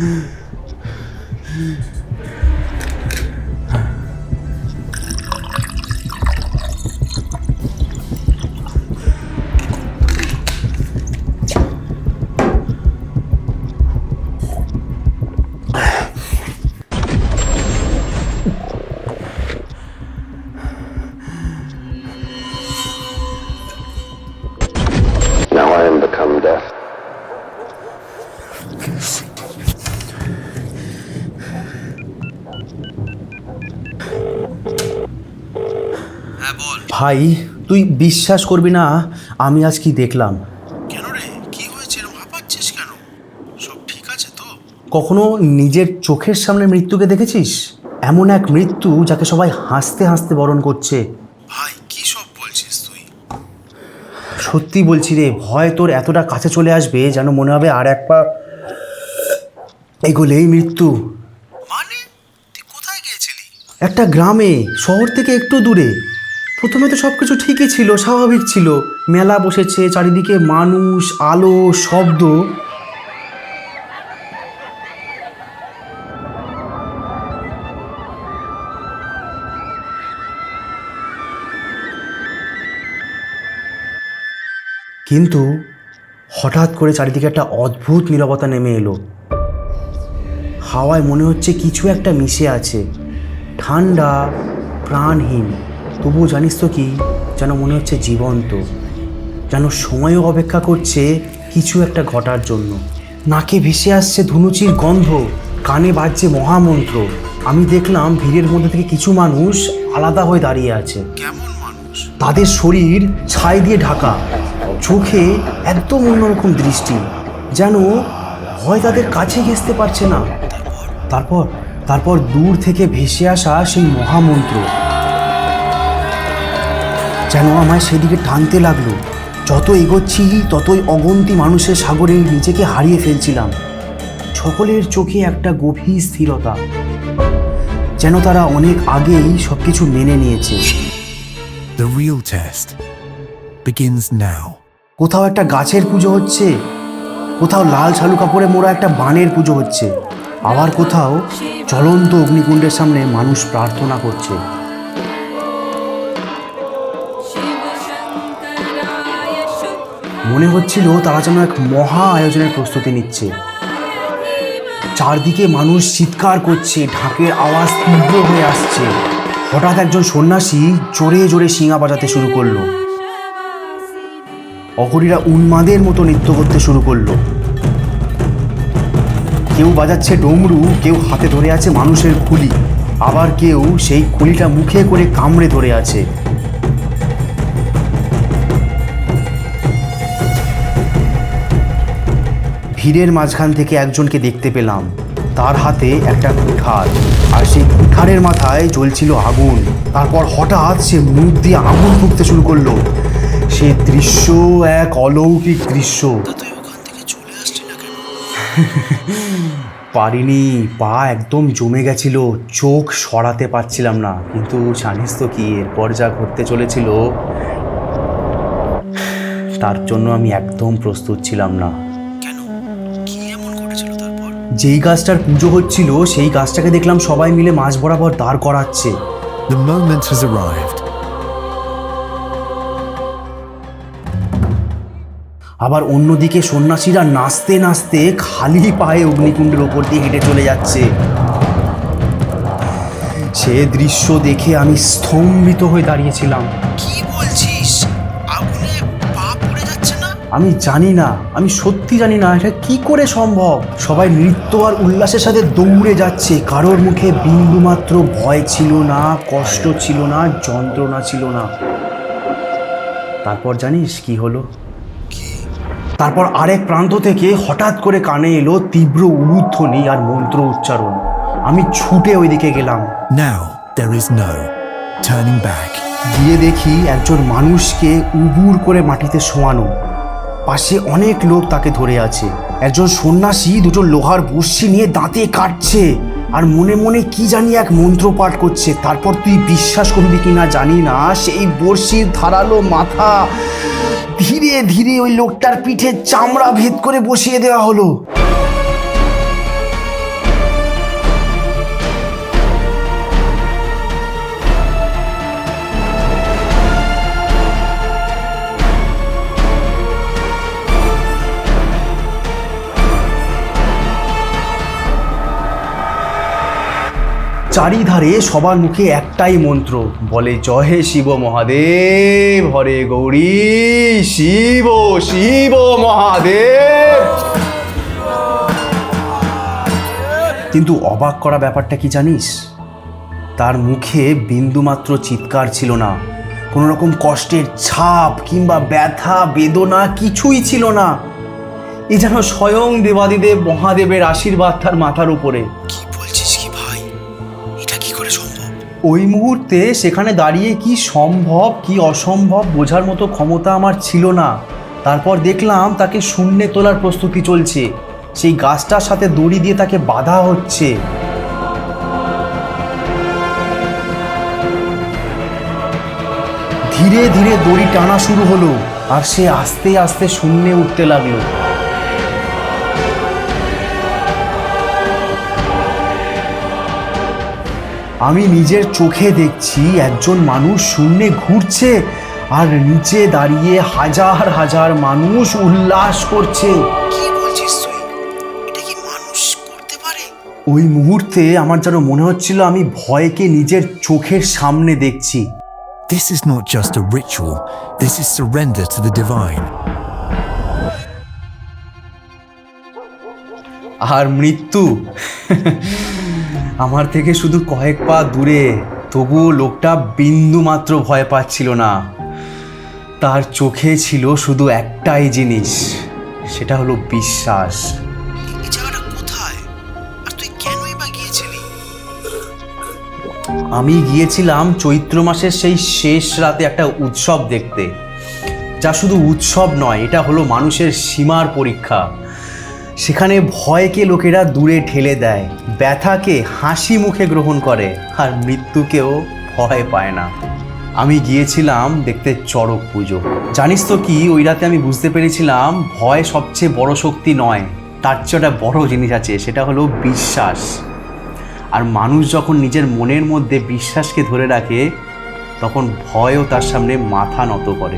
Now I am become death. ভাই, তুই বিশ্বাস করবি না আমি আজ কি দেখলাম। কেন রে, কি হয়েছে? এরকম হাঁপাচ্ছিস কেন? সব ঠিক আছে তো? কখনো নিজের চোখের সামনে মৃত্যুকে দেখেছিস? এমন এক মৃত্যু যাকে সবাই হাসতে হাসতে বরণ করছে। ভাই, কি সব বলছিস তুই? সত্যি বলছি রে, ভয় তোর এতটা কাছে চলে আসবে যেন মনে হবে আর এক পা এগোলেই মৃত্যু। মানে তুই কোথায় গিয়েছিলি? একটা গ্রামে, শহর থেকে একটু দূরে। প্রথমে তো সব কিছু ঠিকই ছিল, স্বাভাবিক ছিল। মেলা বসেছে, চারিদিকে মানুষ, আলো, শব্দ। কিন্তু হঠাৎ করে চারিদিকে একটা অদ্ভুত নীরবতা নেমে এলো। হাওয়ায় মনে হচ্ছে কিছু একটা মিশে আছে, ঠান্ডা, প্রাণহীন। তবুও জানিস তো কি, যেন মনে হচ্ছে জীবন্ত, যেন সময়ও অপেক্ষা করছে কিছু একটা ঘটার জন্য। নাকে ভেসে আসছে ধুনুচির গন্ধ, কানে বাজছে মহামন্ত্র। আমি দেখলাম ভিড়ের মধ্যে থেকে কিছু মানুষ আলাদা হয়ে দাঁড়িয়ে আছে। কেমন মানুষ? তাদের শরীর ছাই দিয়ে ঢাকা, চোখে একদম অন্যরকম দৃষ্টি, যেন ভয় তাদের কাছে ঘেঁষতে পারছে না। তারপর তারপর দূর থেকে ভেসে আসা সেই মহামন্ত্র যেন আমায় সেদিকে টানতে লাগলো। যত এগোচ্ছি ততই অগন্তি মানুষের সাগরে নিজেকে হারিয়ে ফেলছিলাম। সকলের চোখে একটা গভীর স্থিরতা, যেন তারা অনেক আগেই সবকিছু মেনে নিয়েছে। The real test begins now. কোথাও একটা গাছের পুজো হচ্ছে, কোথাও লাল শালু কাপড়ে মোড়া একটা বানের পুজো হচ্ছে, আবার কোথাও জ্বলন্ত অগ্নিকুণ্ডের সামনে মানুষ প্রার্থনা করছে। মনে হচ্ছিল তারা যেন এক মহা আয়োজনের প্রস্তুতি নিচ্ছে। চারদিকে মানুষ চিৎকার করছে, ঢাকের আওয়াজ তীব্র হয়ে আসছে। হঠাৎ একজন সন্ন্যাসী জোরে জোরে শিঙা বাজাতে শুরু করলো। অঘরীরা উন্মাদের মতো নৃত্য করতে শুরু করলো। কেউ বাজাচ্ছে ডমরু, কেউ হাতে ধরে আছে মানুষের খুলি, আবার কেউ সেই খুলিটা মুখে করে কামড়ে ধরে আছে। ভিড়ের মাঝখান থেকে একজনকে দেখতে পেলাম। তার হাতে একটা কুঠার, আর সেই কুঠারের মাথায় জ্বলছিল আগুন। তারপর হঠাৎ সে মুখ দিয়ে আগুন ফুঁকতে শুরু করলো। সে দৃশ্য এক অলৌকিক দৃশ্য। তুই ওখান থেকে চলে আসছিস না কেন? পারিনি, পা একদম জমে গেছিল, চোখ সরাতে পারছিলাম না। কিন্তু জানিস তো কি, এরপর যা ঘটতে চলেছিল তার জন্য আমি একদম প্রস্তুত ছিলাম না। কেন? কি এমন ঘটেছিল তারপর? যেই গাছটার পুজো হচ্ছিল সেই গাছটাকে দেখলাম সবাই মিলে মাঝ বরাবর দাঁড় করাচ্ছে। The moment has arrived. আবার অন্যদিকে সন্ন্যাসীরা নাচতে নাচতে খালি পায়ে অগ্নিকুণ্ডের ওপর দিয়ে হেঁটে চলে যাচ্ছে। সে দৃশ্য দেখে আমি স্তম্ভিত হয়ে দাঁড়িয়েছিলাম। কি বলছিস? আগুনে পা পড়ে যাচ্ছে না? আমি জানি না, আমি সত্যি জানি না এটা কি করে সম্ভব। সবাই নৃত্য আর উল্লাসের সাথে দৌড়ে যাচ্ছে। কারোর মুখে বিন্দুমাত্র ভয় ছিল না, কষ্ট ছিল না, যন্ত্রণা ছিল না। তারপর জানিস কি হলো? তারপর আরেক প্রান্ত থেকে হঠাৎ করে কানে এলো তীব্র উলুধ্বনি আর মন্ত্র উচ্চারণ। আমি ছুটে ওইদিকে গেলাম। Now there is no turning back. গিয়ে দেখি একজন মানুষকে উবুর করে মাটিতে শোয়ানো, পাশে অনেক লোক তাকে ধরে আছে। একজন সন্ন্যাসী দুটো লোহার বড়শি নিয়ে দাঁতে কাটছে আর মনে মনে কি জানি এক মন্ত্র পাঠ করছে। তারপর তুই বিশ্বাস করবি কিনা জানি না, সেই বড়শির ধারালো মাথা ধীরে ধীরে ওই লোকটার পিঠে চামড়া ভেদ করে বসিয়ে দেওয়া হলো। চারিধারে সবার মুখে একটাই মন্ত্র, বলে জয় হে শিব মহাদেব, হরে গৌরী, শিব শিব মহাদেব। কিন্তু অবাক করা ব্যাপারটা কি জানিস? তার মুখে বিন্দুমাত্র চিৎকার ছিল না, কোনো রকম কষ্টের ছাপ কিংবা ব্যথা বেদনা কিছুই ছিল না। এ যেন স্বয়ং দেবাদিদেব মহাদেবের আশীর্বাদ তার মাথার উপরে। কি বলছিস কি ভাই, এটা কি করে সম্ভব? ওই মুহূর্তে সেখানে দাঁড়িয়ে কি সম্ভব কি অসম্ভব বোঝার মতো ক্ষমতা আমার ছিল না। তারপর দেখলাম তাকে শূন্যে তোলার প্রস্তুতি চলছে, সেই গাছটার সাথে দড়ি দিয়ে তাকে বাঁধা হচ্ছে। ধীরে ধীরে দড়ি টানা শুরু হলো আর সে আস্তে আস্তে শূন্যে উঠতে লাগলো। আমি নিজের চোখে দেখছি একজন মানুষ শূন্যে ঘুরছে আর নিচে দাঁড়িয়ে হাজার হাজার মানুষ উল্লাস করছে। কি বলছিস তুই, এটা কি মানুষ করতে পারে? ওই মুহূর্তে আমার যেন মনে হচ্ছিল আমি ভয়কে নিজের চোখের সামনে দেখছি। This is not just a ritual, this is surrender to the divine. আর মৃত্যু আমার থেকে শুধু কয়েক পা দূরে, তবুও লোকটা বিন্দু মাত্র ভয় পাচ্ছিল না। তার চোখে ছিল শুধু একটাই জিনিস, সেটা হলো বিশ্বাস। এই জায়গাটা কোথায়, আর তুই কেনই বা গিয়েছিলি? আমি গিয়েছিলাম চৈত্র মাসের সেই শেষ রাতে একটা উৎসব দেখতে, যা শুধু উৎসব নয়, এটা হলো মানুষের সীমার পরীক্ষা। সেখানে ভয়কে লোকেরা দূরে ঠেলে দেয়, ব্যথাকে হাসি মুখে গ্রহণ করে, আর মৃত্যুকেও ভয় পায় না। আমি গিয়েছিলাম দেখতে চড়ক পুজো। জানিস তো কি, ওই রাতে আমি বুঝতে পেরেছিলাম ভয় সবচেয়ে বড় শক্তি নয়, তার চেয়ে একটা বড় জিনিস আছে, সেটা হলো বিশ্বাস। আর মানুষ যখন নিজের মনের মধ্যে বিশ্বাসকে ধরে রাখে, তখন ভয়ও তার সামনে মাথা নত করে।